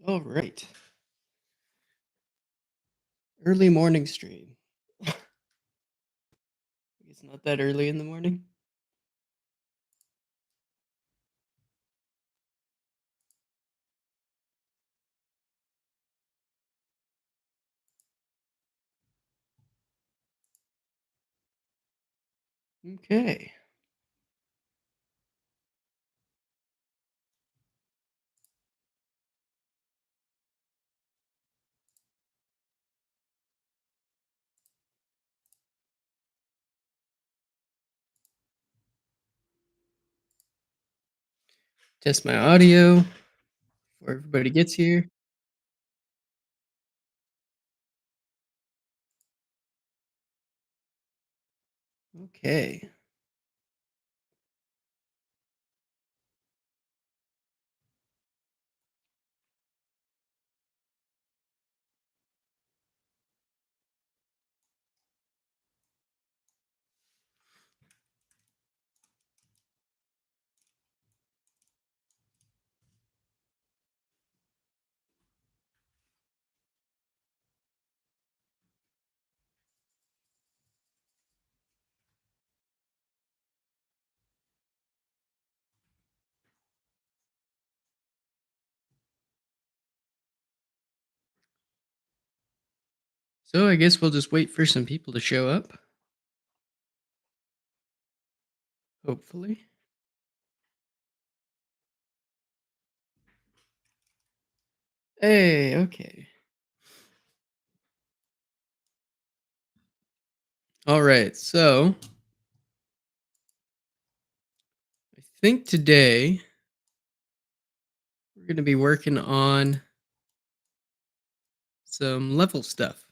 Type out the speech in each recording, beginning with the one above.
All right. Early morning stream. It's not that early in the morning. Okay. Test my audio before everybody gets here. Okay. So I guess we'll just wait for some people to show up. Hopefully. Hey, okay. All right. So I think today we're going to be working on some level stuff.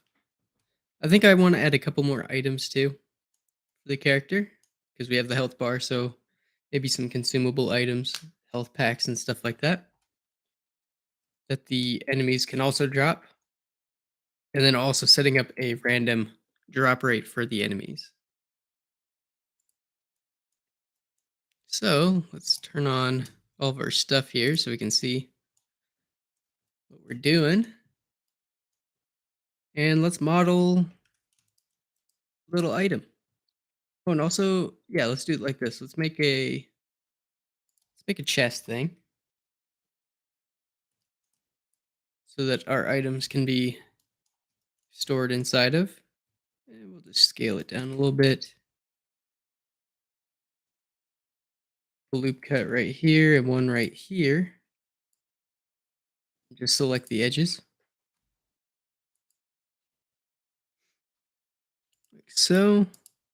I think I want to add a couple more items too for the character because we have the health bar. So maybe some consumable items, health packs, and stuff like that that the enemies can also drop. And then also setting up a random drop rate for the enemies. So let's turn on all of our stuff here so we can see what we're doing. And let's model a little item. Oh, and also, yeah, let's do it like this. Let's make a chest thing so that our items can be stored inside of. And we'll just scale it down a little bit. A loop cut right here and one right here. Just select the edges. Like so.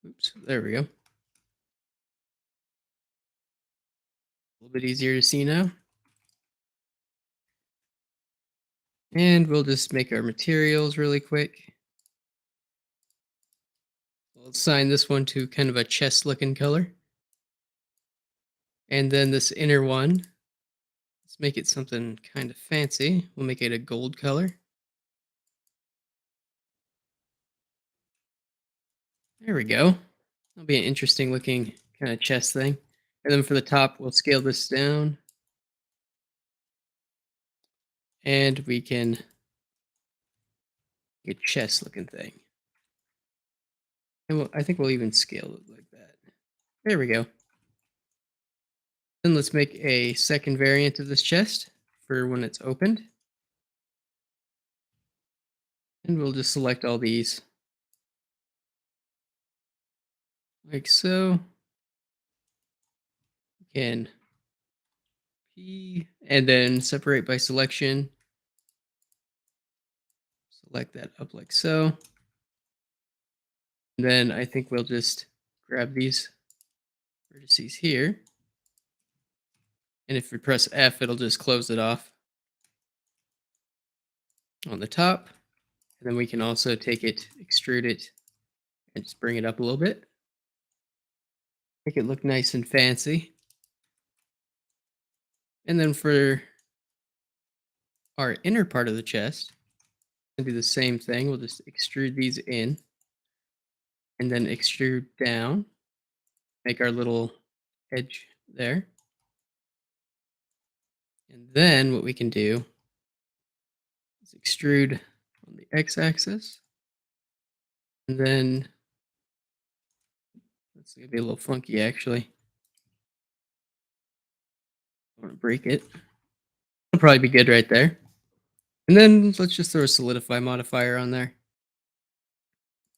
Oops, there we go. A little bit easier to see now. And we'll just make our materials really quick. We'll assign this one to kind of a chest looking color. And then this inner one, let's make it something kind of fancy. We'll make it a gold color. There we go. That'll be an interesting looking kind of chest thing. And then for the top, we'll scale this down. And we can get chest looking thing. And I think we'll even scale it like that. There we go. Then let's make a second variant of this chest for when it's opened. And we'll just select all these like so. Can P and then separate by selection. Select that up like so. And then I think we'll just grab these vertices here. And if we press F, it'll just close it off on the top. And then we can also take it, extrude it, and just bring it up a little bit. Make it look nice and fancy. And then for our inner part of the chest, we'll do the same thing. We'll just extrude these in and then extrude down. Make our little edge there. And then what we can do let's extrude on the x-axis. And then it's gonna be a little funky actually. I want to break it. It'll probably be good right there. And then let's just throw a solidify modifier on there.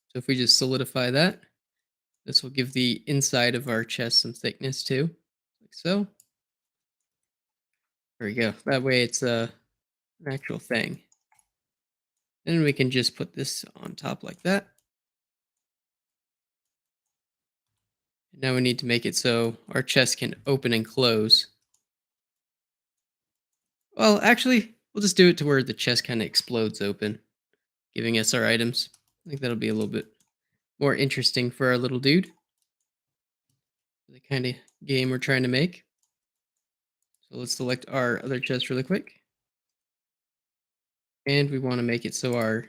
So if we just solidify that, this will give the inside of our chest some thickness too, like so. There we go. That way it's an actual thing. Then we can just put this on top like that. Now we need to make it so our chest can open and close. Well, actually, we'll just do it to where the chest kind of explodes open, giving us our items. I think that'll be a little bit more interesting for our little dude. The kind of game we're trying to make. So let's select our other chest really quick. And we want to make it so our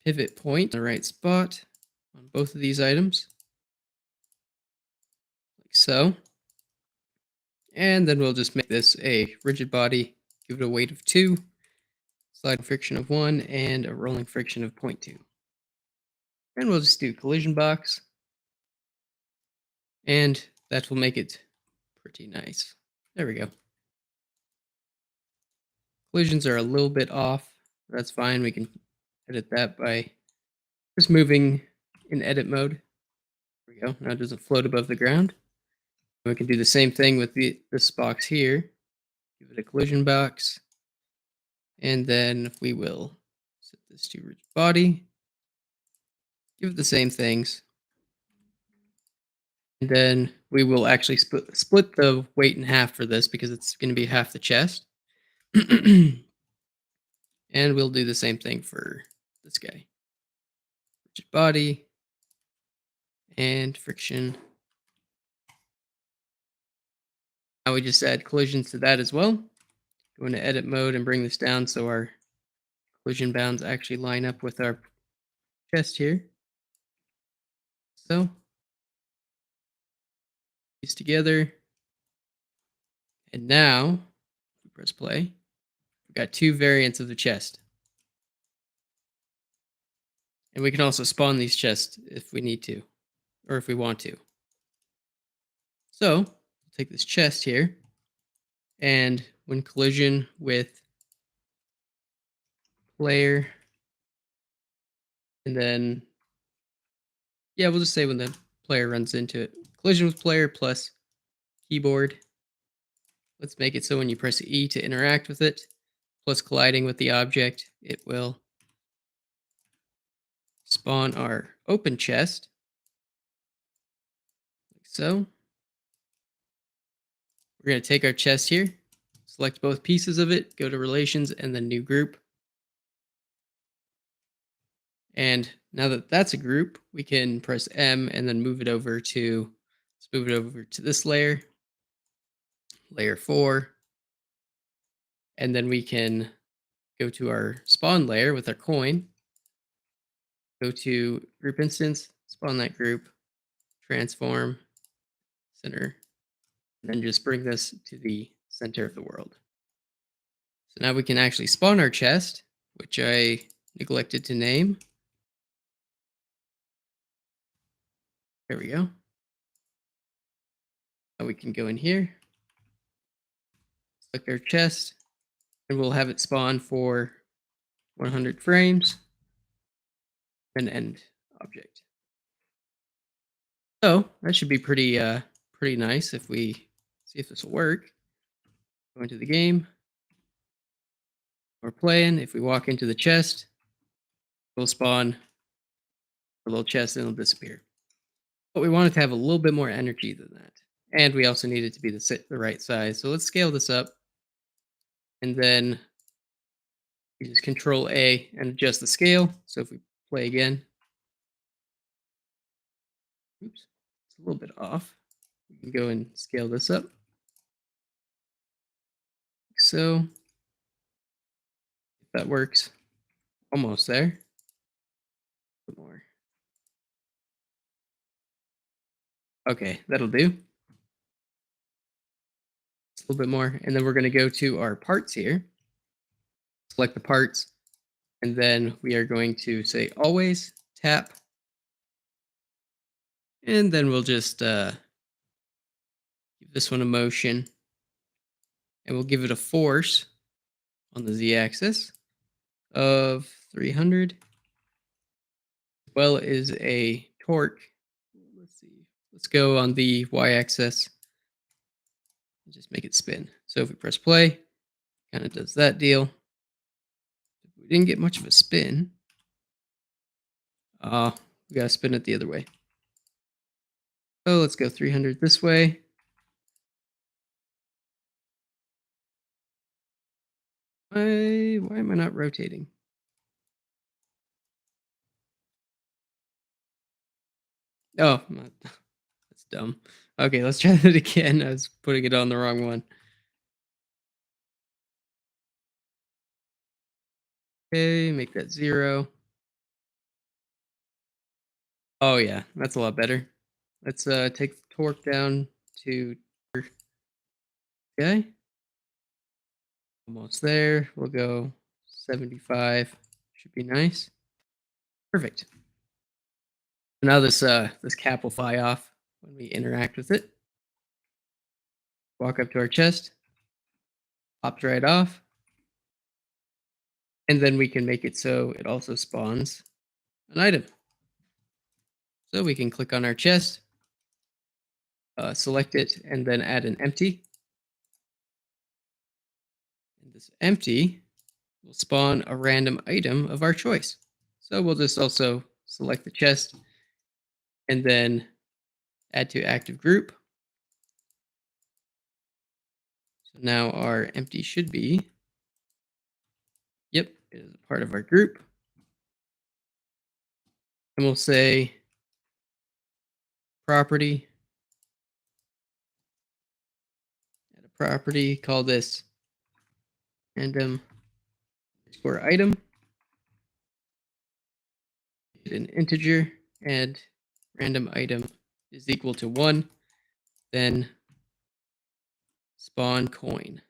pivot point in the right spot on both of these items. Like so. And then we'll just make this a rigid body, give it a weight of 2, sliding friction of 1, and a rolling friction of 0.2. And we'll just do collision box. And that will make it pretty nice. There we go. Collisions are a little bit off. That's fine. We can edit that by just moving in edit mode. There we go. Now it doesn't float above the ground. We can do the same thing with this box here. Give it a collision box. And then we will set this to rigid body. Give it the same things. And then we will actually split the weight in half for this because it's going to be half the chest. And we'll do the same thing for this guy. Rigid body and friction. Now we just add collisions to that as well. Go into edit mode and bring this down so our collision bounds actually line up with our chest here. So these together. And now we press play. We've got 2 variants of the chest. And we can also spawn these chests if we need to, or if we want to. So we'll take this chest here, and when collision with player, and then, yeah, we'll just say when the player runs into it. Collision with player plus keyboard. Let's make it so when you press E to interact with it, plus colliding with the object, it will spawn our open chest, like so. We're going to take our chest here, select both pieces of it, go to relations, and then new group. And now that that's a group, we can press M and then move it over to, let's move it over to this layer, layer 4. And then we can go to our spawn layer with our coin, go to group instance, spawn that group, transform, center, and then just bring this to the center of the world. So now we can actually spawn our chest, which I neglected to name. There we go. Now we can go in here, select our chest, and we'll have it spawn for 100 frames, and end object. So that should be pretty nice if we see if this will work. Go into the game. We're playing. If we walk into the chest, we'll spawn a little chest and it'll disappear. But we want it to have a little bit more energy than that. And we also need it to be the right size. So let's scale this up. And then we just Control A and adjust the scale. So if we play again, oops, it's a little bit off. We can go and scale this up. So if that works, almost there. A bit more. Okay, that'll do. Just a little bit more. And then we're going to go to our parts here. select the parts, and then we are going to say always tap, and then we'll just give this one a motion, and we'll give it a force on the z-axis of 300, as well as a torque. Let's see. Let's go on the y-axis and just make it spin. So if we press play, kind of does that deal. We didn't get much of a spin. We gotta spin it the other way. So let's go 300 this way. Why am I not rotating? Oh, that's dumb. Okay, let's try that again. I was putting it on the wrong one. Okay, make that 0. Oh yeah, that's a lot better. Let's take the torque down to okay. Almost there. We'll go 75. Should be nice. Perfect. Now this cap will fly off when we interact with it. Walk up to our chest, pops right off, and then we can make it so it also spawns an item. So we can click on our chest, select it, and then add an empty. And this empty will spawn a random item of our choice. So we'll just also select the chest and then add to active group. So now our empty should be, yep, it is a part of our group. And we'll say property, add a property, call this random underscore item, an integer, and random item is equal to 1, then spawn coin.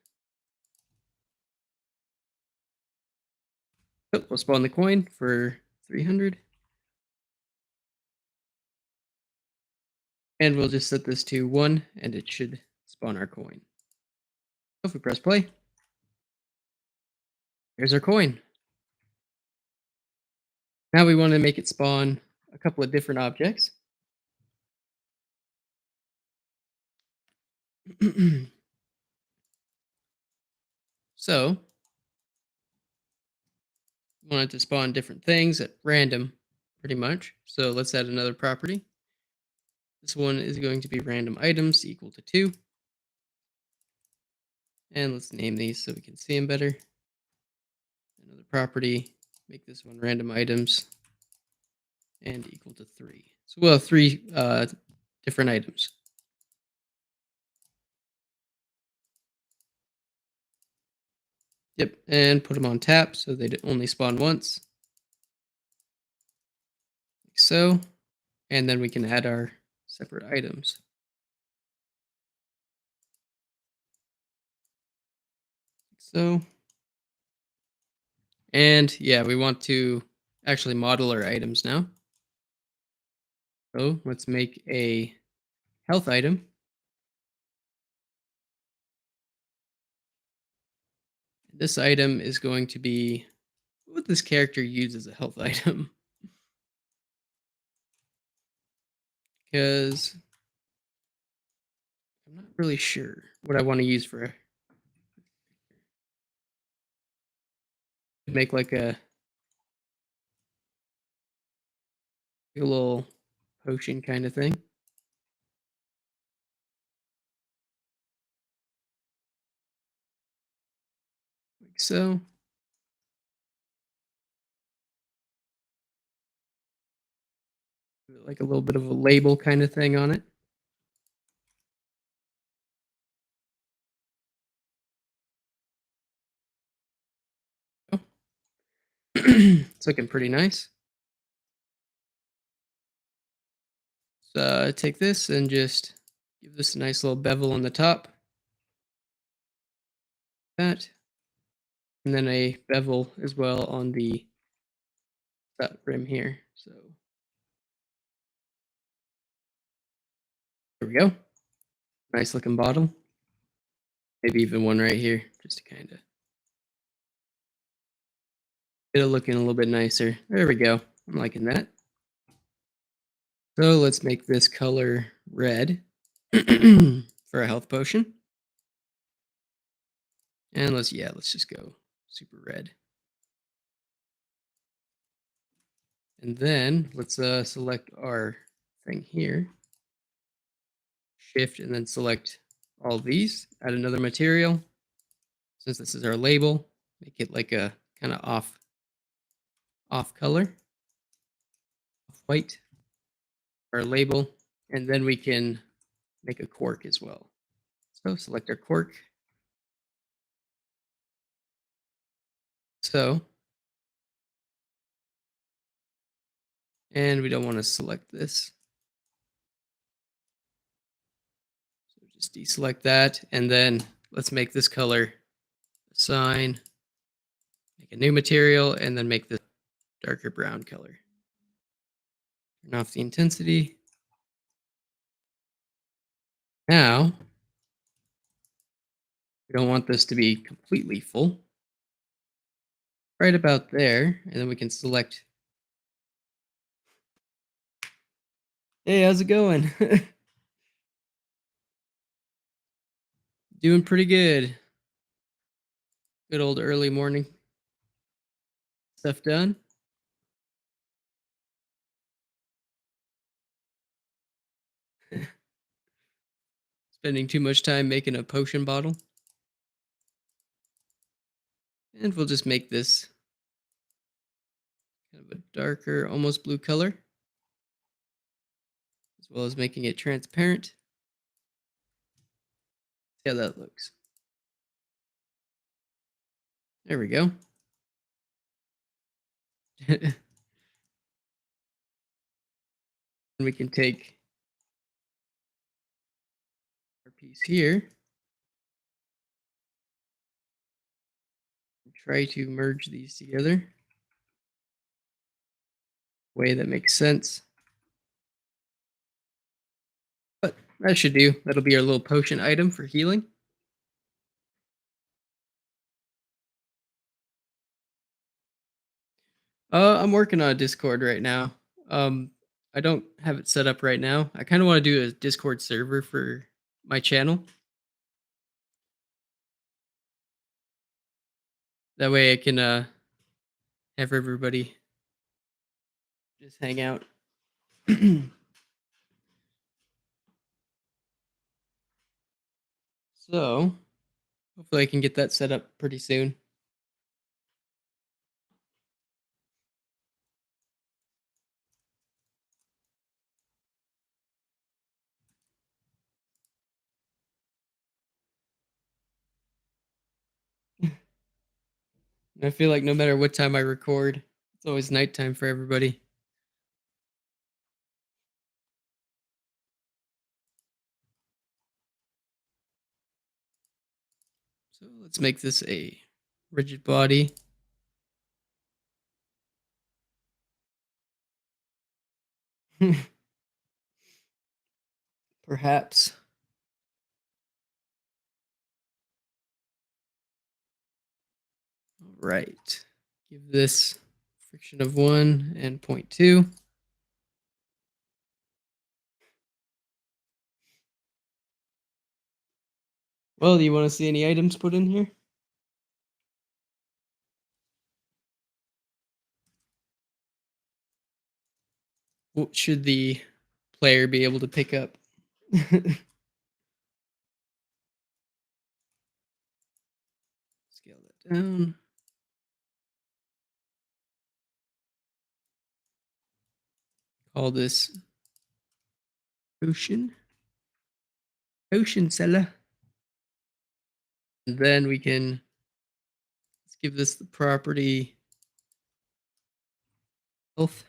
Oh, we'll spawn the coin for 300. And we'll just set this to 1, and it should spawn our coin. If we press play, here's our coin. Now we want to make it spawn a couple of different objects. So, we want it to spawn different things at random, pretty much. So let's add another property. This one is going to be random items equal to 2. And let's name these so we can see them better. Another property, make this one random items and equal to 3. So we'll have 3 different items. Yep, and put them on tap so they only spawn once. Like so. And then we can add our separate items. Like so. And yeah, we want to actually model our items now. So let's make a health item. This item is going to be what this character uses as a health item. Because I'm not really sure what I want to use for make like a little potion kind of thing. Like so. Like a little bit of a label kind of thing on it. Oh. It's looking pretty nice. So take this and just give this a nice little bevel on the top. That. and then a bevel as well on the rim here. So there we go. Nice looking bottom. Maybe even one right here, just to kind of get it looking a little bit nicer. There we go. I'm liking that. So let's make this color red for a health potion. And let's just go super red. And then let's select our thing here. Shift and then select all these. Add another material. Since this is our label, make it like a kind of off color, off white, our label, and then we can make a cork as well. So select our cork. So, and we don't want to select this. So just deselect that, and then let's make this color sign, make a new material, and then make this darker brown color. Turn off the intensity. Now, we don't want this to be completely full. Right about there, and then we can select. Hey, how's it going? Doing pretty good. Good old early morning stuff done. Spending too much time making a potion bottle. And we'll just make this kind of a darker, almost blue color, as well as making it transparent. See how that looks. There we go. And we can take our piece here and try to merge these together. Way that makes sense. But that should do. That'll be our little potion item for healing. I'm working on a Discord right now. I don't have it set up right now. I kind of want to do a Discord server for my channel. That way I can have everybody just hang out. So, hopefully I can get that set up pretty soon. And I feel like no matter what time I record, it's always nighttime for everybody. So let's make this a rigid body. Perhaps. All right. Give this friction of 1 and 0.2. Well, do you want to see any items put in here? What should the player be able to pick up? Scale that down. Call this potion. Potion seller. And then we can let's give this the property health.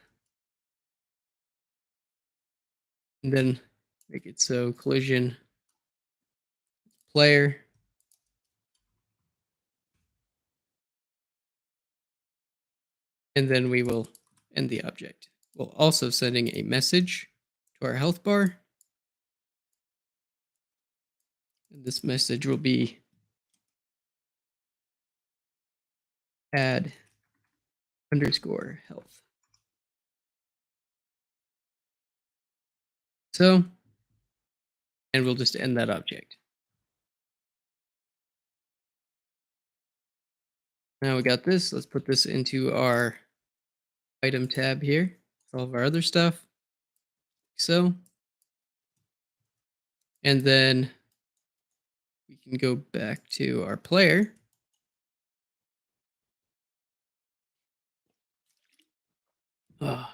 And then make it so collision player. and then we will end the object. We'll also sending a message to our health bar. And this message will be add underscore health. So, and we'll just end that object. Now we got this. Let's put this into our item tab here. All of our other stuff. So, and then we can go back to our player.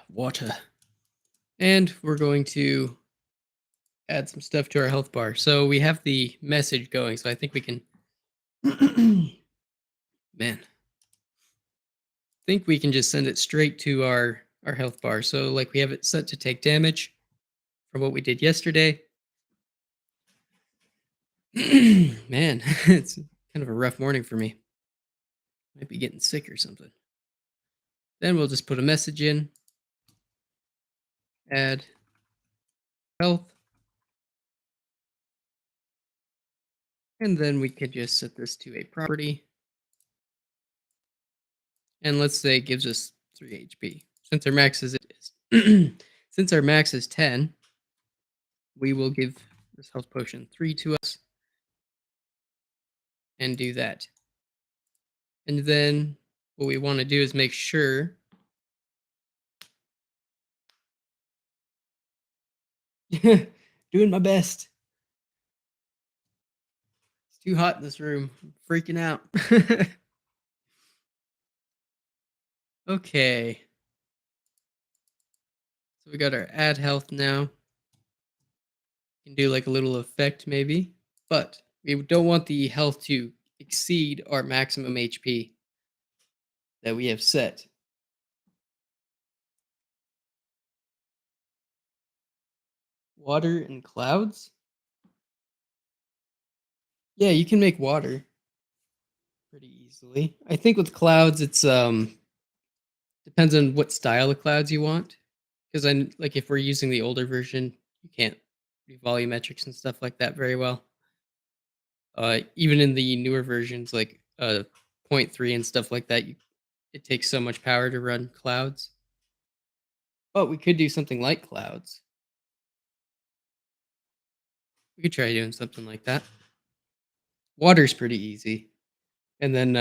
Water. And we're going to add some stuff to our health bar. So we have the message going. So I think we can, man, I think we can just send it straight to our health bar. So like we have it set to take damage from what we did yesterday. Man, it's kind of a rough morning for me. Might be getting sick or something. Then we'll just put a message in. Add health. And then we could just set this to a property. And let's say it gives us 3 HP. Since our max is since our max is 10, we will give this health potion 3 to us and do that. And then what we want to do is make sure doing my best. It's too hot in this room. I'm freaking out. Okay. So we got our add health now. Can do like a little effect maybe, but we don't want the health to exceed our maximum HP that we have set. Water and clouds? Yeah, you can make water pretty easily. I think with clouds it's depends on what style of clouds you want. Because I like if we're using the older version, you can't do volumetrics and stuff like that very well. Even in the newer versions like point 0.3 and stuff like that, it takes so much power to run clouds. But we could do something like clouds. We could try doing something like that. Water's pretty easy. And then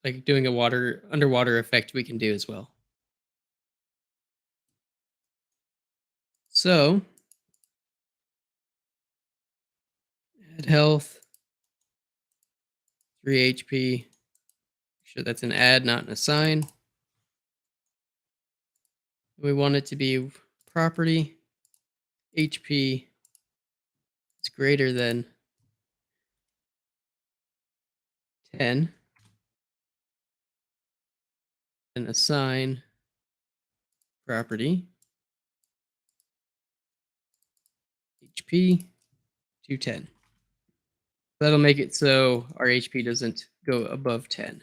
like doing a underwater effect we can do as well. So add health, 3 HP. Make sure that's an add, not an assign. We want it to be property HP is greater than 10. And assign property HP to 10. That'll make it so our HP doesn't go above 10.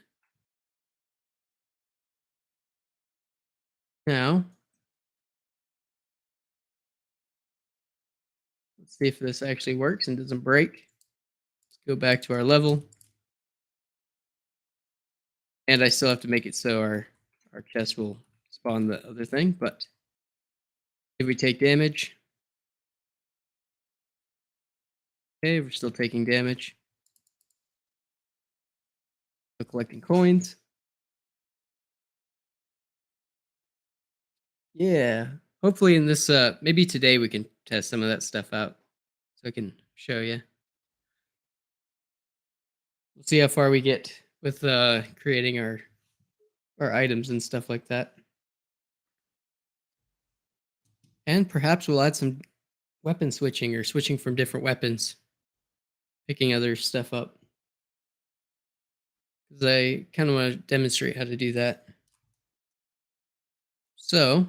Now, let's see if this actually works and doesn't break. Let's go back to our level. And I still have to make it so our chest will spawn the other thing, but if we take damage, okay, we're still taking damage. Still collecting coins. Yeah. Hopefully in this maybe today we can test some of that stuff out. So I can show you. We'll see how far we get with creating our items and stuff like that. And perhaps we'll add some weapon switching or switching from different weapons, picking other stuff up. Because I kind of want to demonstrate how to do that. So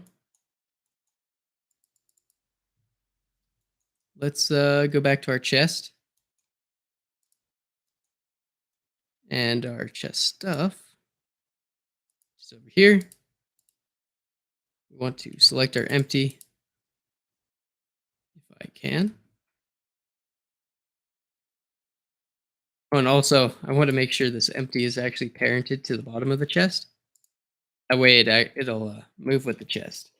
let's go back to our chest and our chest stuff. Just over here, we want to select our empty if I can. Oh, and also, I want to make sure this empty is actually parented to the bottom of the chest. That way, it'll move with the chest.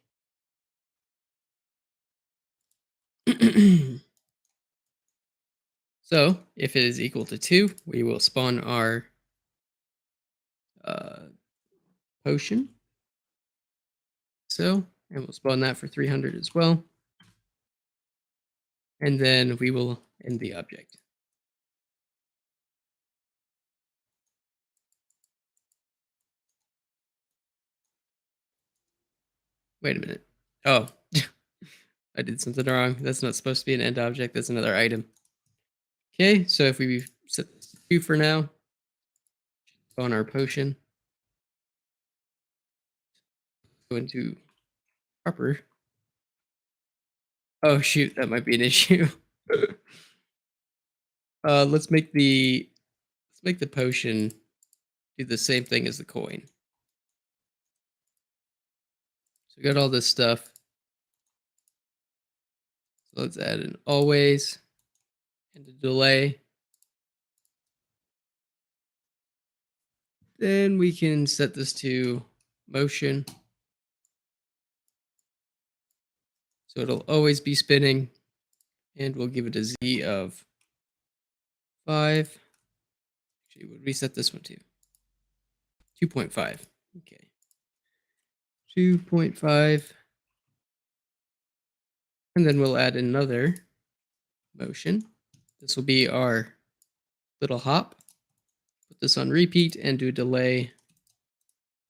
So, if it is equal to 2, we will spawn our uh, potion. So, and we'll spawn that for 300 as well. And then we will end the object. Wait a minute. Oh, I did something wrong. That's not supposed to be an end object. That's another item. Okay, so if we set this to 2 for now, on our potion, go into proper. Oh shoot, that might be an issue. Let's make the potion do the same thing as the coin. So we got all this stuff. So let's add an always and a delay. Then we can set this to motion. So it'll always be spinning. And we'll give it a Z of 5. Actually, would we set this one to? 2.5. Okay. 2.5. And then we'll add another motion. This will be our little hop. Put this on repeat and do a delay.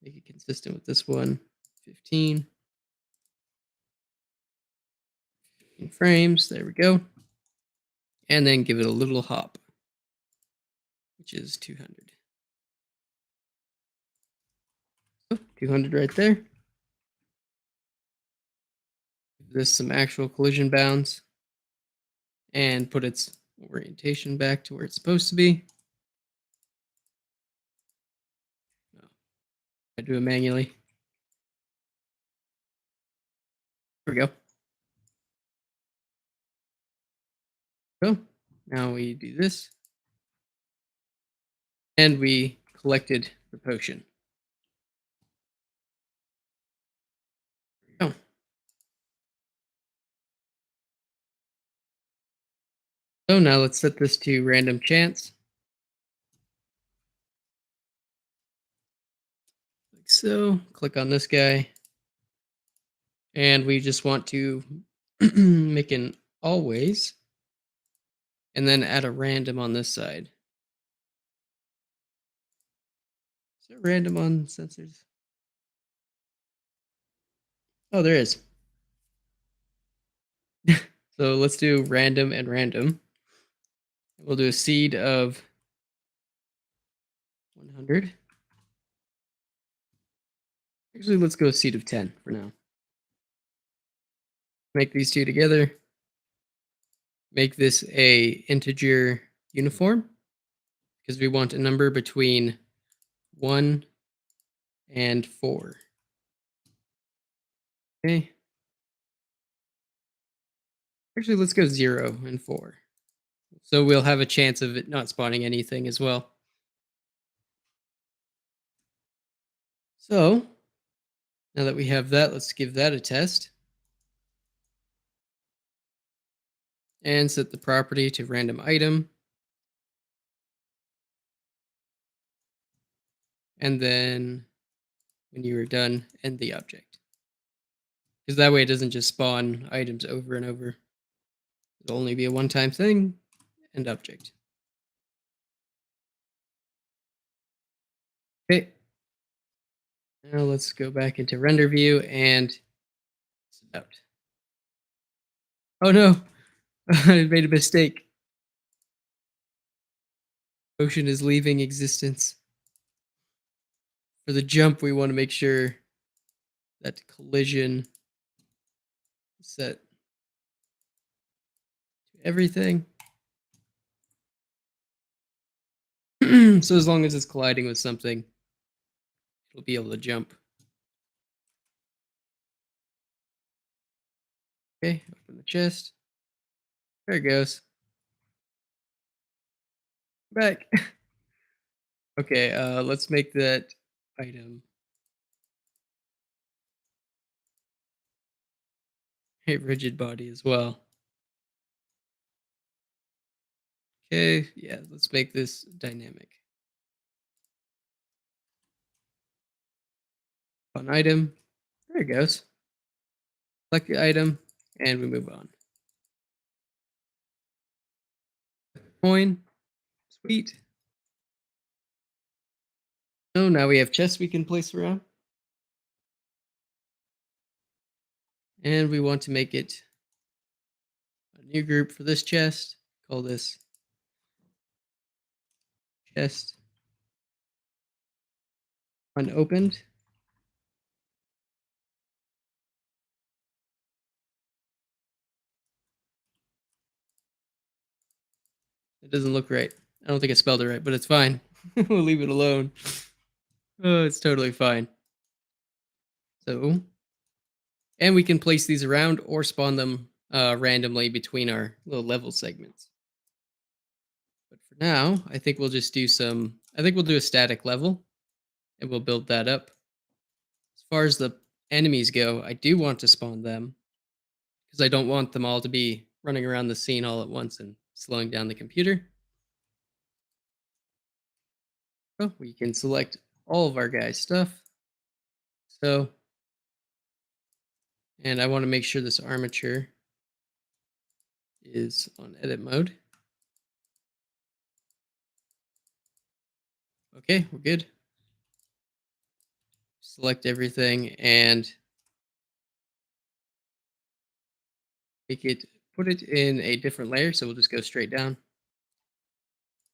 Make it consistent with this one. 15. 15 frames. There we go. And then give it a little hop, which is 200. So 200 right there. Give this some actual collision bounds and put its orientation back to where it's supposed to be. I do it manually. There we go. So now we do this. And we collected the potion. There we go. So now let's set this to random chance. Like so. Click on this guy. And we just want to make an always. And then add a random on this side. Is there random on sensors? Oh, there is. So let's do random and random. We'll do a seed of 100. Actually, let's go seed of 10 for now. Make these two together. Make this a integer uniform because we want a number between 1 and 4. Okay. Actually, let's go 0 and 4. So we'll have a chance of it not spawning anything as well. So now that we have that, let's give that a test. And set the property to random item. And then when you are done, end the object. Because that way it doesn't just spawn items over and over. It'll only be a one-time thing, end object. Okay. Now let's go back into render view and out. Oh no, I made a mistake. Ocean is leaving existence. For the jump, we want to make sure that collision is set to everything. So as long as it's colliding with something, it'll be able to jump. Okay, open the chest. There it goes. Back. Okay, let's make that item a rigid body as well. Okay, yeah, let's make this dynamic. Fun item. There it goes. Select the item, and we move on. Coin. Sweet. So now we have chests we can place around. And we want to make it a new group for this chest. Call this chest unopened. It doesn't look right. I don't think I spelled it right, but it's fine. We'll leave it alone. Oh, it's totally fine. So, and we can place these around or spawn them randomly between our little level segments. But for now, I think we'll just do some, I think we'll do a static level and we'll build that up. As far as the enemies go, I do want to spawn them because I don't want them all to be running around the scene all at once and slowing down the computer. So we can select all of our guys' stuff. So, and I want to make sure this armature is on edit mode. Okay, we're good. Select everything and put it in a different layer. So we'll just go straight down.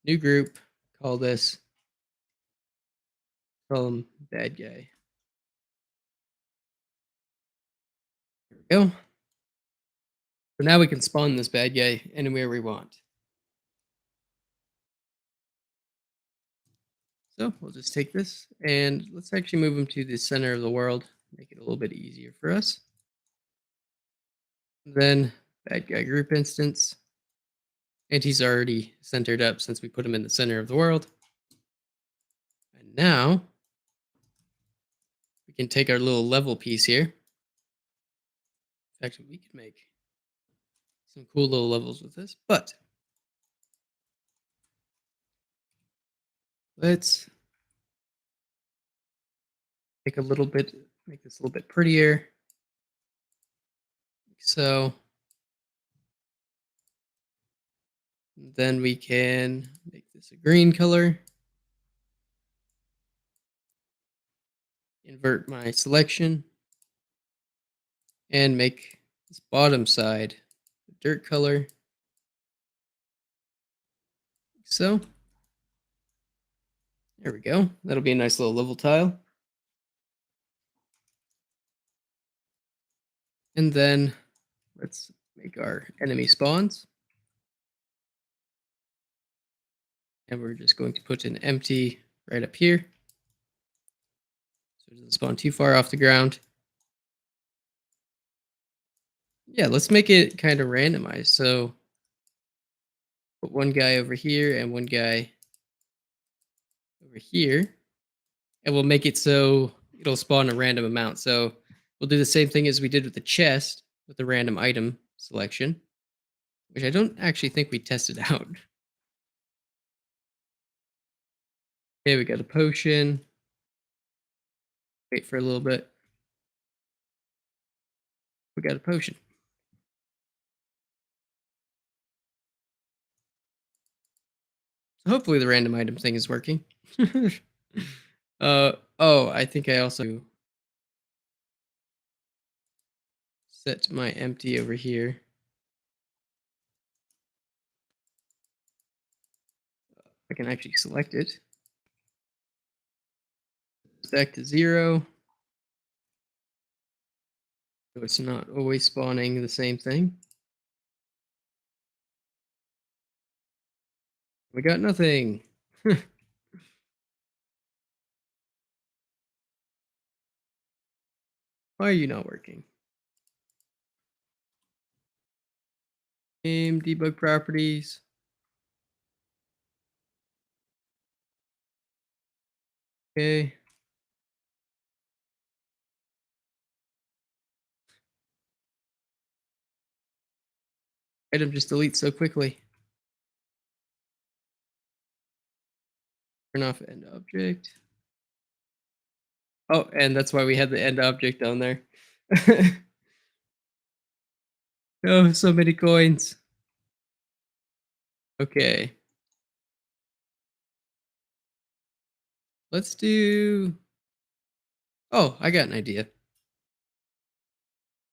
New group, call this, call him bad guy. There we go. So now we can spawn this bad guy anywhere we want. So we'll just take this and let's actually move him to the center of the world, make it a little bit easier for us. Then bad guy group instance. And he's already centered up since we put him in the center of the world. And now we can take our little level piece here. Actually, we could make some cool little levels with this, but let's make a little bit, make this a little bit prettier. So then we can make this a green color. Invert my selection and make this bottom side a dirt color. So there we go. That'll be a nice little level tile. And then let's make our enemy spawns. And we're just going to put an empty right up here. So it doesn't spawn too far off the ground. Yeah, let's make it kind of randomized. So put one guy over here and one guy over here. And we'll make it so it'll spawn a random amount. So we'll do the same thing as we did with the chest with the random item selection, which I don't actually think we tested out. Okay, we got a potion. Wait for a little bit. We got a potion. So hopefully the random item thing is working. Oh, I think I also set my empty over here. I can actually select it. Back to 0. So it's not always spawning the same thing. We got nothing. Why are you not working? Game debug properties. Okay. Item just deletes so quickly. Turn off end object. Oh, and that's why we had the end object down there. Oh, so many coins. Okay. Let's do. Oh, I got an idea.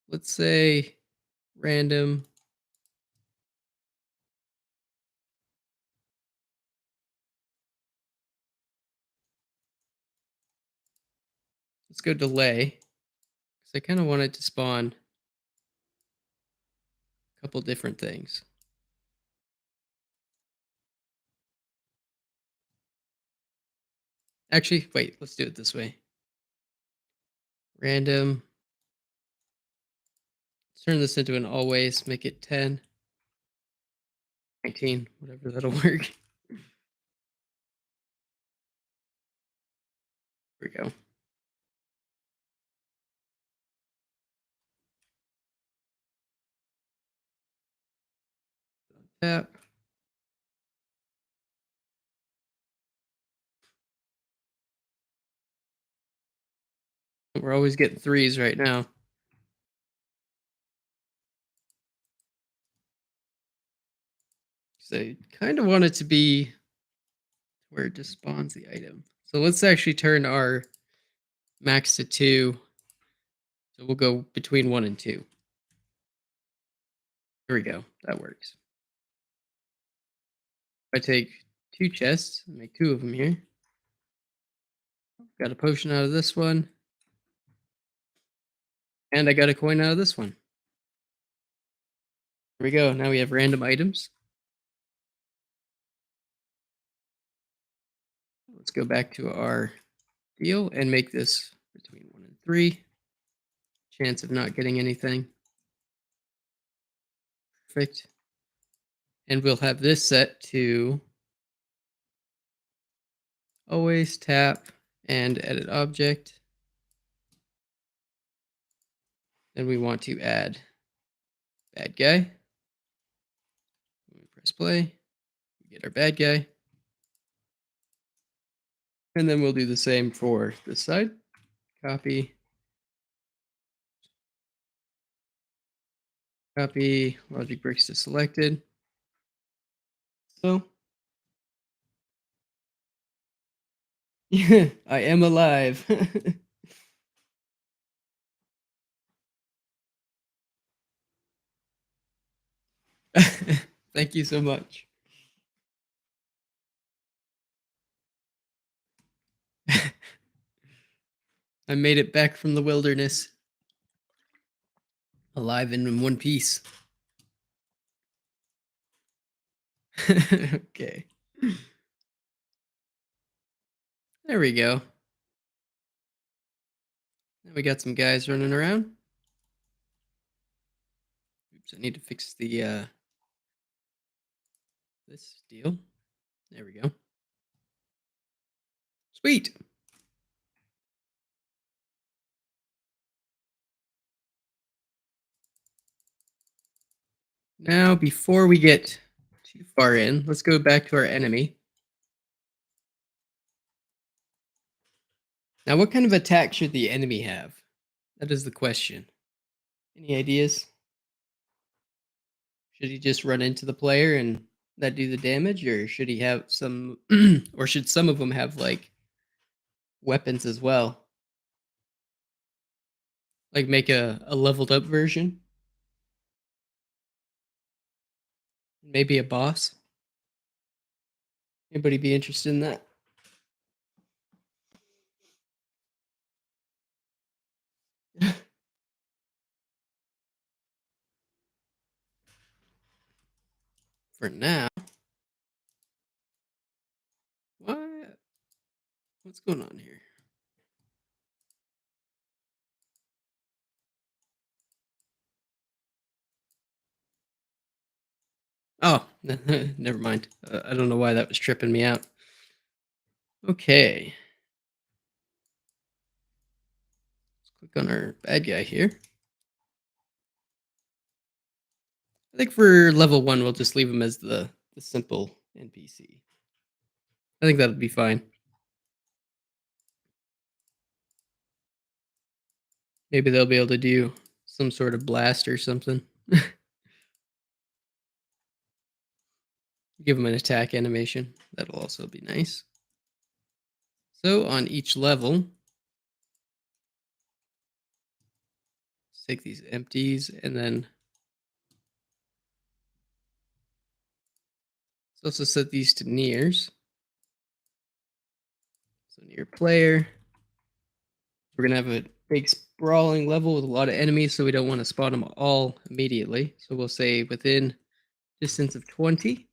Let's say random. Let's go delay. Because I kind of wanted to spawn a couple different things. Actually, wait, let's do it this way. Random. Let's turn this into an always, make it 10, 19, whatever, that'll work. Here we go. Tap. We're always getting threes right now. So I kind of want it to be where it just spawns the item. So let's actually turn our max to 2. So we'll go between 1 and 2. Here we go. That works. If I take 2 chests and make 2 of them here. Got a potion out of this one. And I got a coin out of this one. Here we go. Now we have random items. Let's go back to our deal and make this between 1 and 3. Chance of not getting anything. Perfect. And we'll have this set to always tap and edit object. Then we want to add bad guy. We press play. We get our bad guy. And then we'll do the same for this side. Copy. Copy logic bricks to selected. So yeah, I am alive. Thank you so much. I made it back from the wilderness. Alive and in one piece. Okay. There we go. Now we got some guys running around. Oops, I need to fix the this deal. There we go. Sweet. Now, before we get too far in, let's go back to our enemy. Now, what kind of attack should the enemy have? That is the question. Any ideas? Should he just run into the player and that do the damage, or should he have some, or should some of them have like weapons as well? Like make a leveled up version? Maybe a boss? Anybody be interested in that? For now. What? What's going on here? Never mind. I don't know why that was tripping me out. Okay, click on our bad guy here. I think for level 1, we'll just leave him as the simple NPC. I think that'll be fine. Maybe they'll be able to do some sort of blast or something. Give him an attack animation. That'll also be nice. So on each level, let's take these empties and then let's also set these to nears. So near player, we're gonna have a big sprawling level with a lot of enemies, so we don't want to spot them all immediately. So we'll say within distance of 20.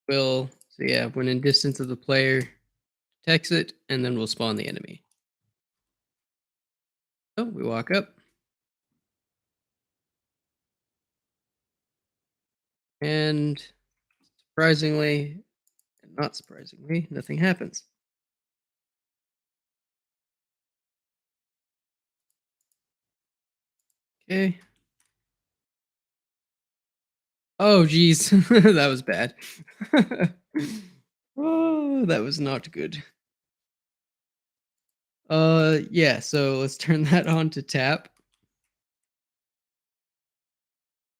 So yeah, when in distance of the player, text it, and then we'll spawn the enemy. So we walk up, and surprisingly, and not surprisingly, nothing happens. Okay. Oh, geez, that was bad. Oh, that was not good. Yeah. So let's turn that on to tap.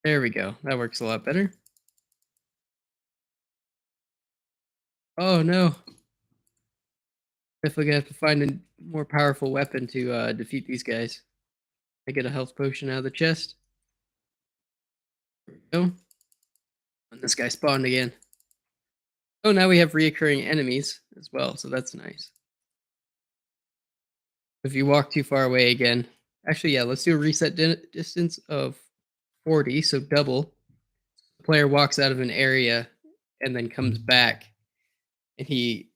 There we go. That works a lot better. Oh no, definitely gonna have to find a more powerful weapon to defeat these guys. I get a health potion out of the chest. There we go. And this guy spawned again. Oh, now we have reoccurring enemies as well, so that's nice. If you walk too far away again, actually, yeah, let's do a reset distance of 40, so double. The player walks out of an area and then comes back, and he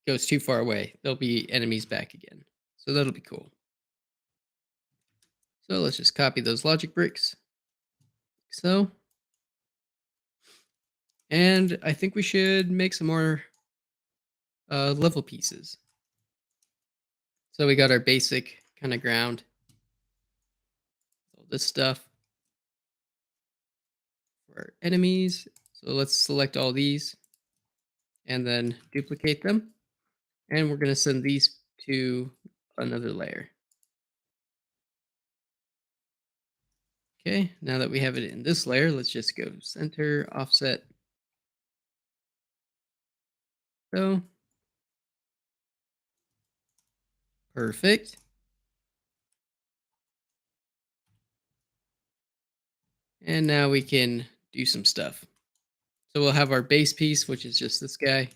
goes too far away. There'll be enemies back again, so that'll be cool. So let's just copy those logic bricks. So, and I think we should make some more level pieces. So we got our basic kind of ground, all this stuff for our enemies. So let's select all these and then duplicate them. And we're going to send these to another layer. Okay, now that we have it in this layer, let's just go center, offset. So, perfect. And now we can do some stuff. So we'll have our base piece, which is just this guy.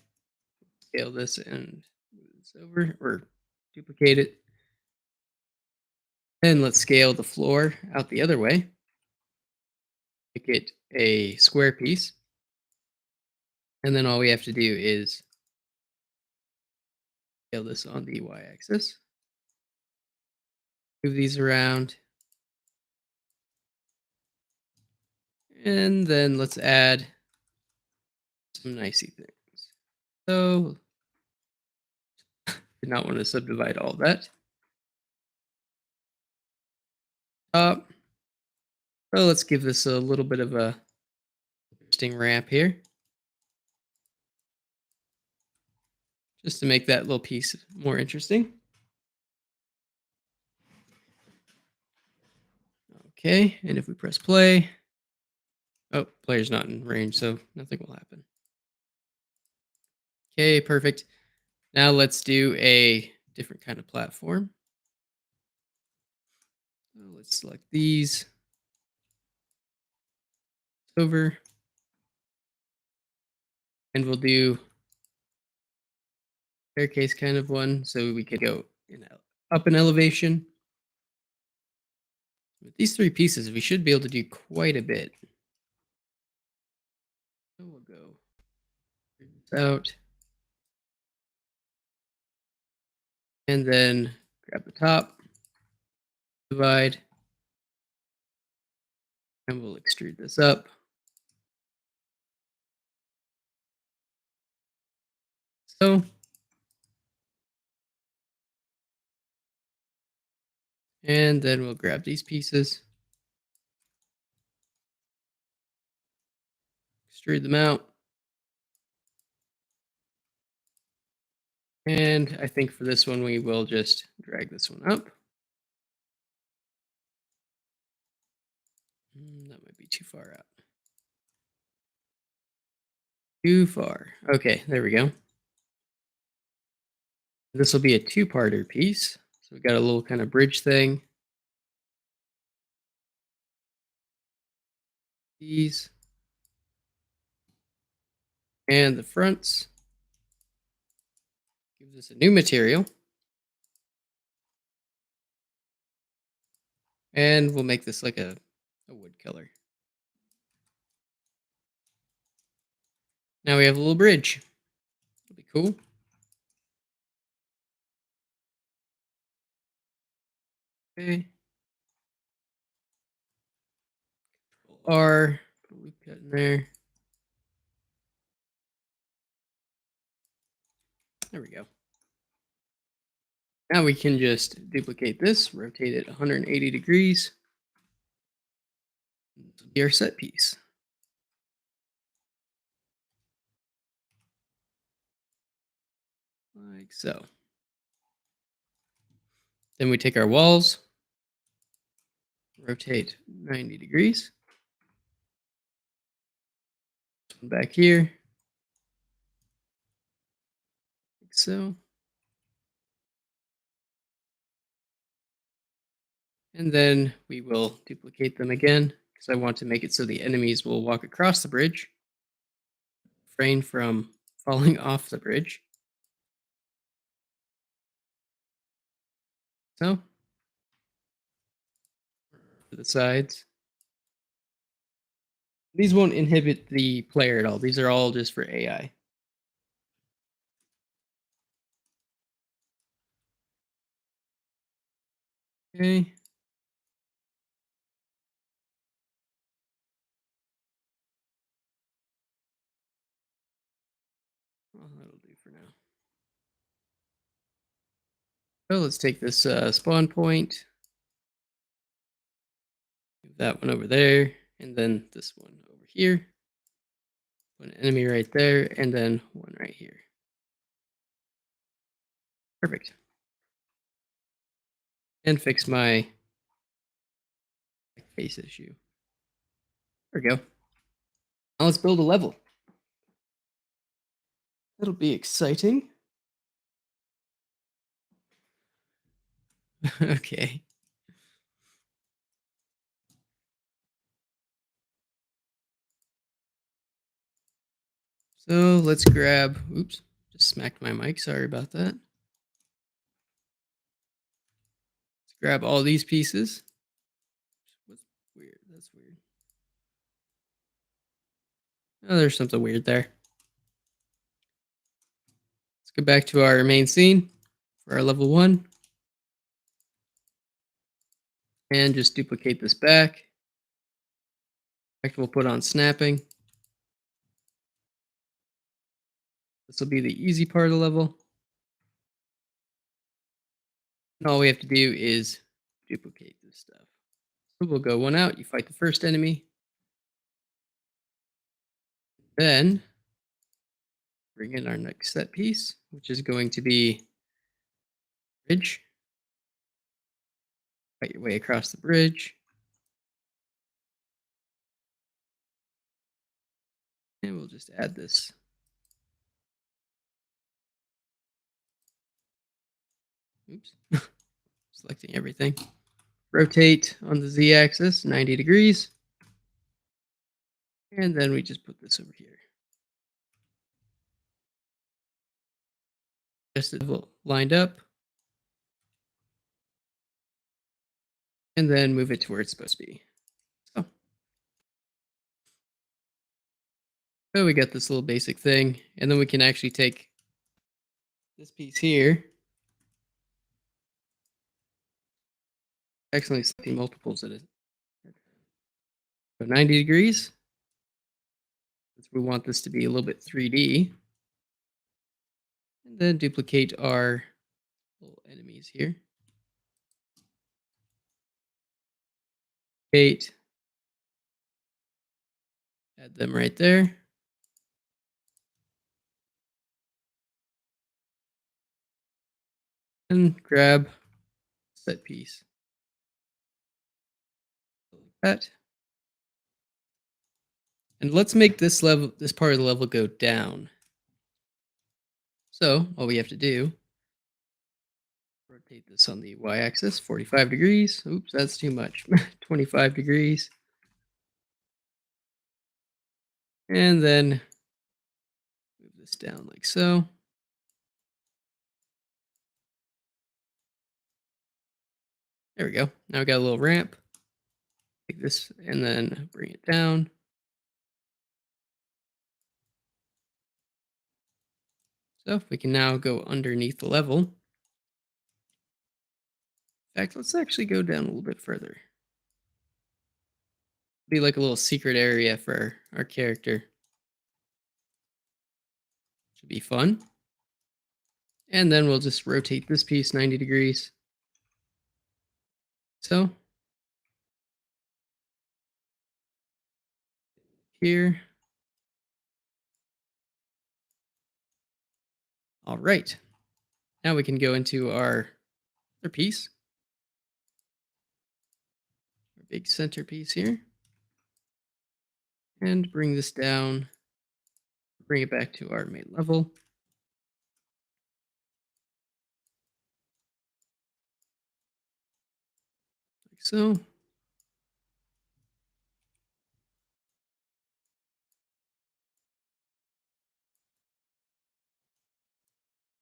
Scale this and move this over or duplicate it. Then let's scale the floor out the other way. Make it a square piece. And then all we have to do is scale this on the y-axis. Move these around. And then let's add some nicey things. So, did not want to subdivide all that. So let's give this a little bit of a interesting ramp here. Just to make that little piece more interesting. Okay, and if we press play, oh, player's not in range, so nothing will happen. Okay, perfect. Now let's do a different kind of platform. So let's select these over, and we'll do staircase kind of one, so we could go up an elevation. With these three pieces, we should be able to do quite a bit. So we'll go this out, and then grab the top, divide, And we'll extrude this up. So, and then we'll grab these pieces, extrude them out. And I think for this one, we will just drag this one up. That might be too far out. Too far. Okay, there we go. This will be a two-parter piece. So we got a little kind of bridge thing. These. And the fronts. Give this a new material. And we'll make this like a wood color. Now we have a little bridge. That'll be cool. Okay. R. Put a loop cut in there. There we go. Now we can just duplicate this, rotate it 180 degrees. This will be our set piece. Like so. Then we take our walls, rotate 90 degrees. Back here, like so. And then we will duplicate them again because I want to make it so the enemies will walk across the bridge, refrain from falling off the bridge. So, to the sides. These won't inhibit the player at all. These are all just for AI. Okay. Well, that'll do for now. So let's take this spawn point, move that one over there, and then this one over here. Put an enemy right there, and then one right here. Perfect. And fix my face issue. There we go. Now let's build a level. That'll be exciting. Okay. So let's grab, oops, just smacked my mic. Sorry about that. Let's grab all these pieces. What's weird? That's weird. Oh, there's something weird there. Let's go back to our main scene for our level 1. And just duplicate this back. We'll put on snapping. This will be the easy part of the level. And all we have to do is duplicate this stuff. So we'll go one out. You fight the first enemy. Then bring in our next set piece, which is going to be bridge. Fight your way across the bridge. And we'll just add this. Oops. Selecting everything. Rotate on the Z-axis 90 degrees. And then we just put this over here. Just lined up. And then move it to where it's supposed to be. So we got this little basic thing. And then we can actually take this piece here. Accidentally selecting multiples at it. So 90 degrees. We want this to be a little bit 3D. And then duplicate our little enemies here. Add them right there. And grab set piece. Like that. And let's make this part of the level go down. So all we have to do, rotate this on the y-axis, 45 degrees. Oops, that's too much. 25 degrees. And then move this down like so. There we go. Now we got a little ramp. Take this and then bring it down. So we can now go underneath the level. In fact, let's actually go down a little bit further. Be like a little secret area for our character. Should be fun. And then we'll just rotate this piece 90 degrees. So here. All right. Now we can go into our other piece. Our big centerpiece here. And bring this down. Bring it back to our main level. Like so.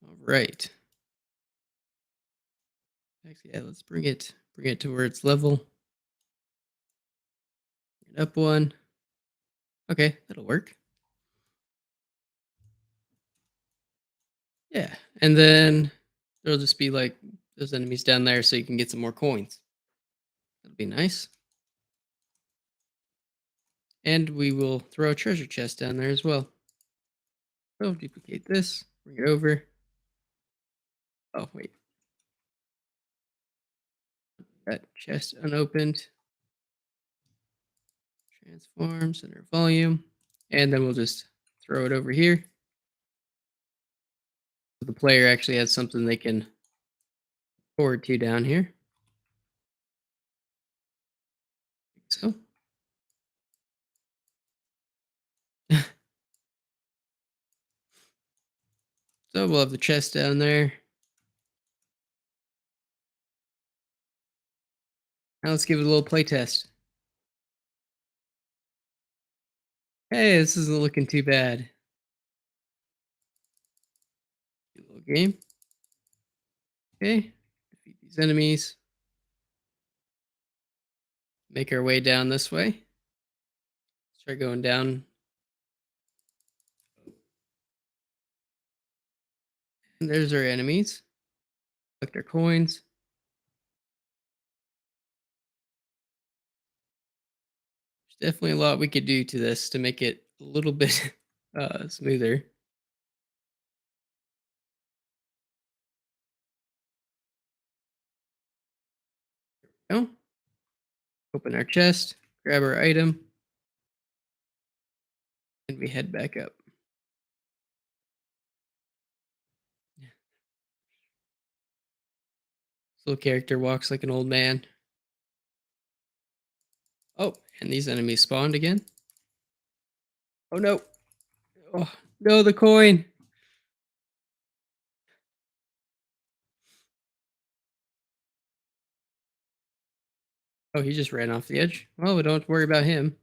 All right. Actually, yeah, let's bring it to where it's level. Bring it up one. Okay, that'll work. Yeah, and then there'll just be like those enemies down there, so you can get some more coins. That'll be nice. And we will throw a treasure chest down there as well. So duplicate this, bring it over. Oh wait, that chest unopened. Transform, center volume, and then we'll just throw it over here. So the player actually has something they can forward to down here. So. So we'll have the chest down there. Now let's give it a little play test. Hey, this isn't looking too bad. Little game. Okay, defeat these enemies. Make our way down this way. Let's try going down. And there's our enemies. Collect our coins. There's definitely a lot we could do to this to make it a little bit smoother. Oh, open our chest, grab our item, and we head back up. This little character walks like an old man. Oh, and these enemies spawned again. Oh no. Oh no, the coin. Oh, he just ran off the edge. Well, we don't have to worry about him.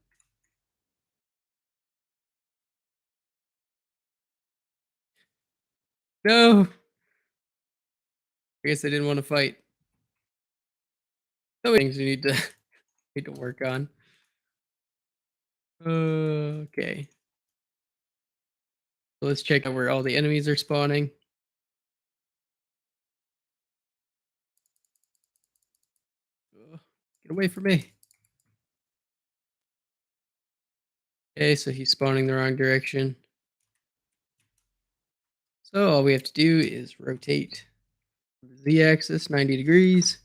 No. I guess I didn't want to fight. So many things we need to need to work on. Okay. So let's check out where all the enemies are spawning. Ugh, get away from me. Okay, so he's spawning the wrong direction. So all we have to do is rotate the z-axis 90 degrees.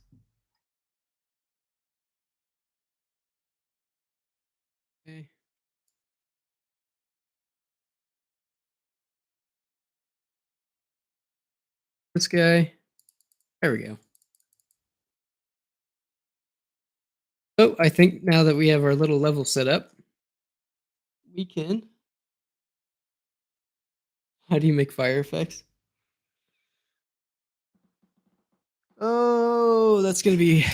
Okay. This guy. There we go. So I think now that we have our little level set up, we can. How do you make fire effects? Oh, that's gonna be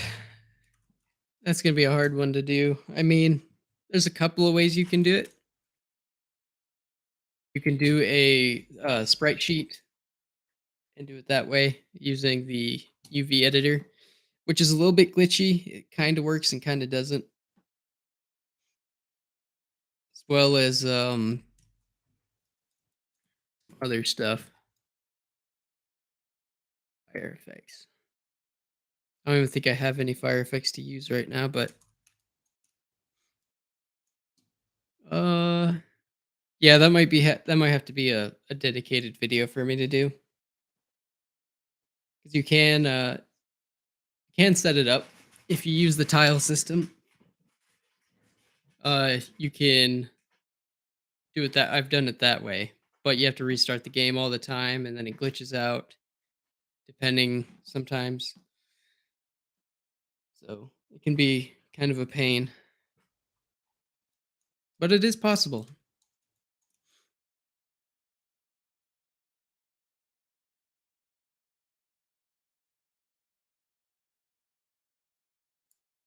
a hard one to do. I mean, there's a couple of ways you can do it. You can do a sprite sheet and do it that way using the UV editor, which is a little bit glitchy. It kind of works and kind of doesn't, as well as other stuff. Fire effects. I don't even think I have any fire effects to use right now, but uh yeah, that might have to be a dedicated video for me to do, because you can set it up if you use the tile system. You can do it that I've done it that way, but you have to restart the game all the time, and then it glitches out depending sometimes. So it can be kind of a pain, but it is possible.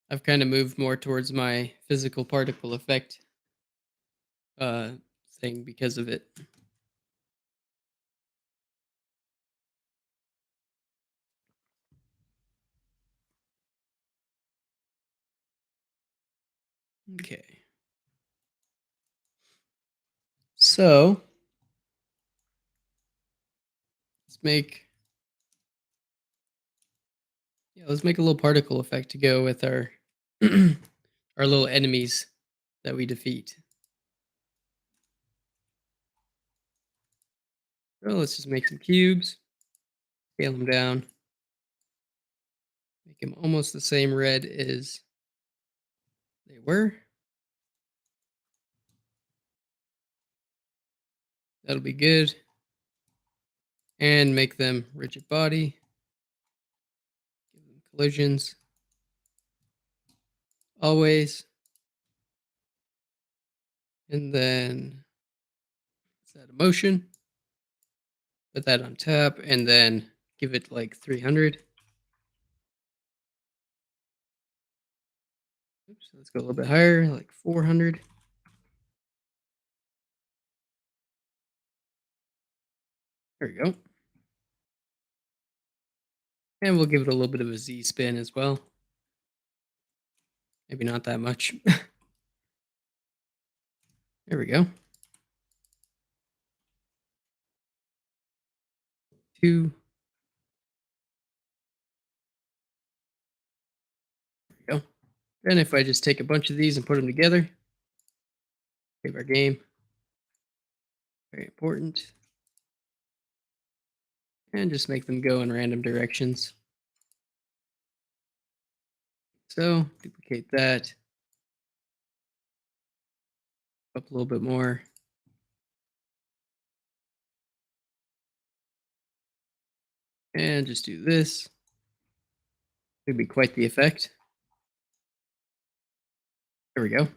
I've kind of moved more towards my physical particle effect uh thing because of it. Okay. So let's make let's make a little particle effect to go with our our little enemies that we defeat. So let's just make some cubes, scale them down, make them almost the same red as they were. That'll be good. And make them rigid body. Give them collisions. Always. And then set a motion. Put that on top and then give it like 300. Oops, let's go a little bit higher, like 400. There we go. And we'll give it a little bit of a Z spin as well. Maybe not that much. There we go. 2. There we go. Then if I just take a bunch of these and put them together, save our game. Very important. And just make them go in random directions. So duplicate that. Up a little bit more. And just do this. It'd be quite the effect. There we go.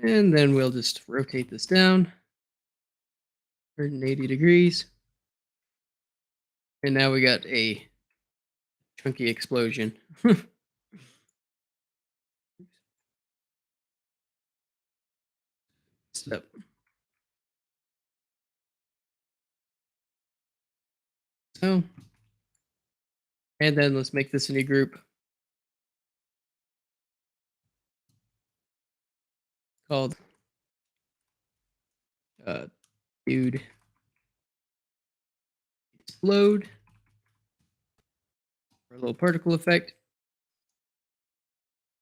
And then we'll just rotate this down 180 degrees. And now we got a chunky explosion. Step. So, and then let's make this a new group called uh, Dude Explode for a little particle effect.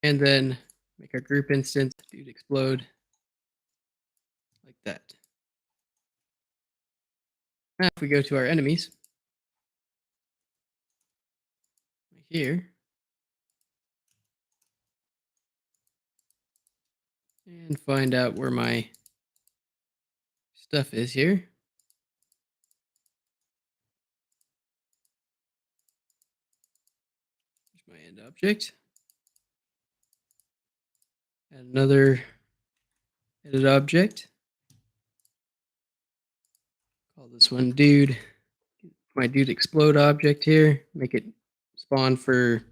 And then make our group instance, dude explode, like that. Now if we go to our enemies, right here, and find out where my stuff is here. Here's my end object. Add another edit object. Call this one dude. My dude explode object here. Make it spawn for,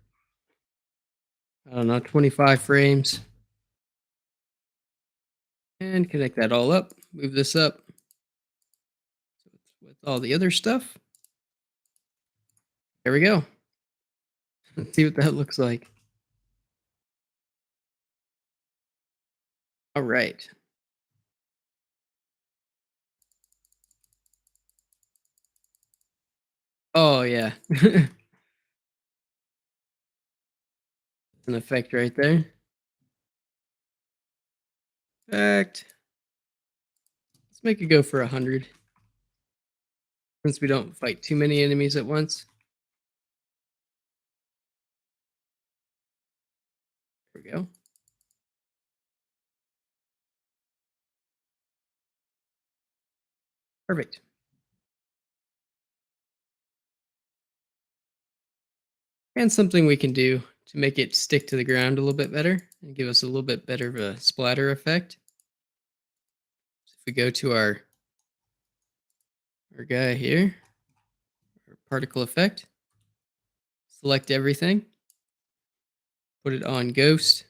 I don't know, 25 frames. And connect that all up. Move this up. So it's with all the other stuff. There we go. Let's see what that looks like. All right. Oh, yeah. An effect right there. Effect. Let's make it go for 100. Since we don't fight too many enemies at once. There we go. Perfect. And something we can do to make it stick to the ground a little bit better and give us a little bit better of a splatter effect. So if we go to our guy here, our particle effect, select everything, put it on ghost,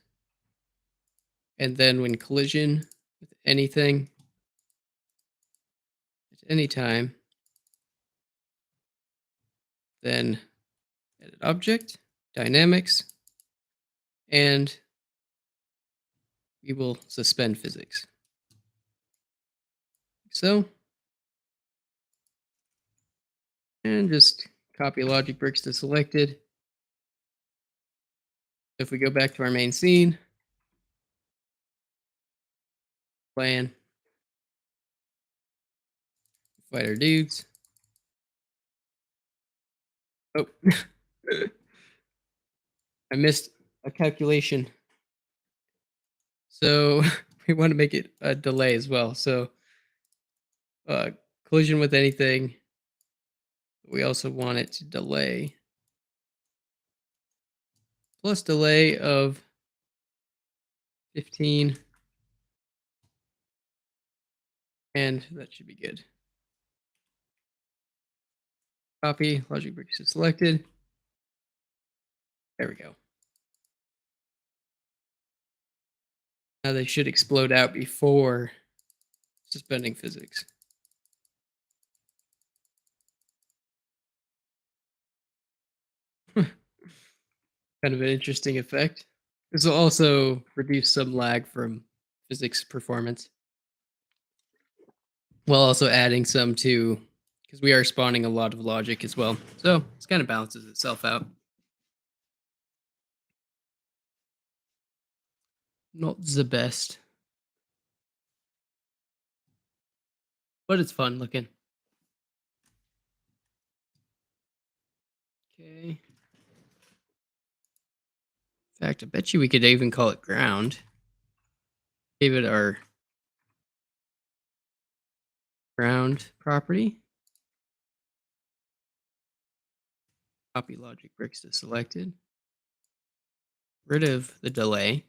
and then when collision with anything at any time, then edit object, dynamics, and we will suspend physics. So, and just copy logic bricks to selected. If we go back to our main scene, plan, fight our dudes. Oh, I missed a calculation. So we want to make it a delay as well. So collision with anything. We also want it to delay. Plus delay of 15. And that should be good. Copy, logic bricks is selected. There we go. Now they should explode out before suspending physics. Kind of an interesting effect. This will also reduce some lag from physics performance. While also adding some to, because we are spawning a lot of logic as well. So it kind of balances itself out. Not the best. But it's fun looking. Okay. In fact, I bet you we could even call it ground. Give it our ground property. Copy logic bricks to selected. Rid of the delay.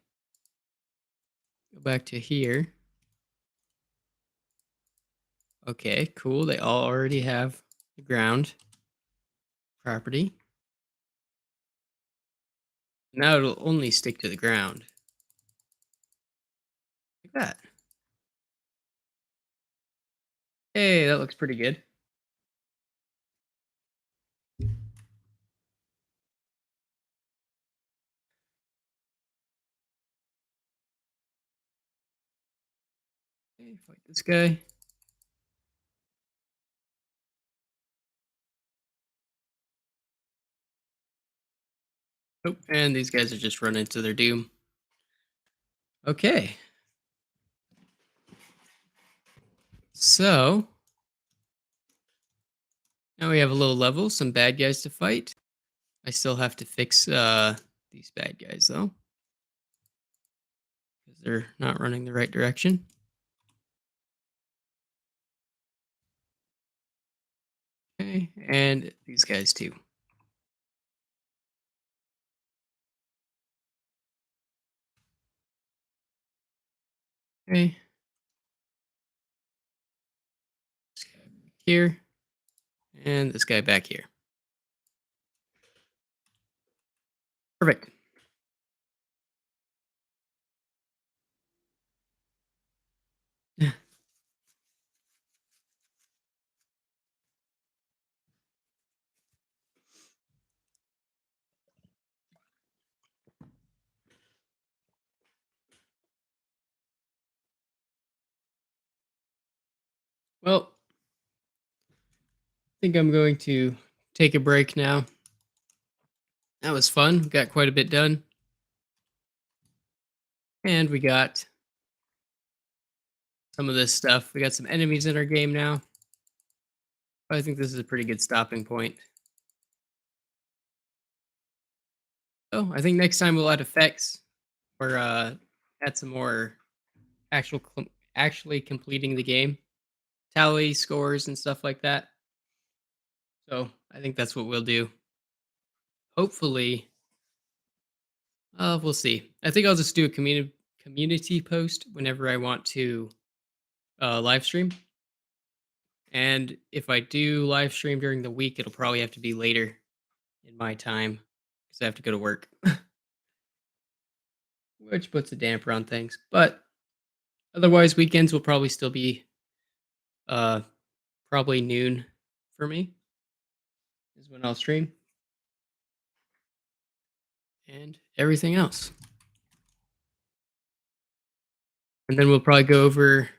Go back to here. Okay, cool. They all already have the ground property. Now it'll only stick to the ground. Like that. Hey, that looks pretty good. Okay, fight this guy. Oh, and these guys are just running to their doom. Okay. So now we have a little level, some bad guys to fight. I still have to fix these bad guys though, because they're not running the right direction. Okay, and these guys too. Okay, this guy back here, and this guy back here. Perfect. Well, I think I'm going to take a break now. That was fun. We got quite a bit done, and we got some of this stuff. We got some enemies in our game now. I think this is a pretty good stopping point. Oh, I think next time we'll add effects or add some more actually completing the game, tally scores and stuff like that. So I think that's what we'll do. Hopefully, we'll see. I think I'll just do a community post whenever I want to live stream. And if I do live stream during the week, it'll probably have to be later in my time because I have to go to work, which puts a damper on things. But otherwise, weekends will probably still be uh, probably noon for me is when I'll stream and everything else. And then we'll probably go over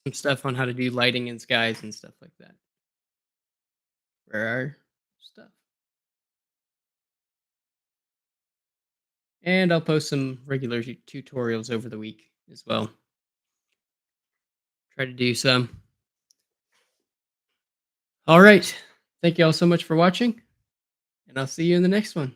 some stuff on how to do lighting in skies and stuff like that for our stuff. And I'll post some regular tutorials over the week as well. Try to do some. All right. Thank you all so much for watching, and I'll see you in the next one.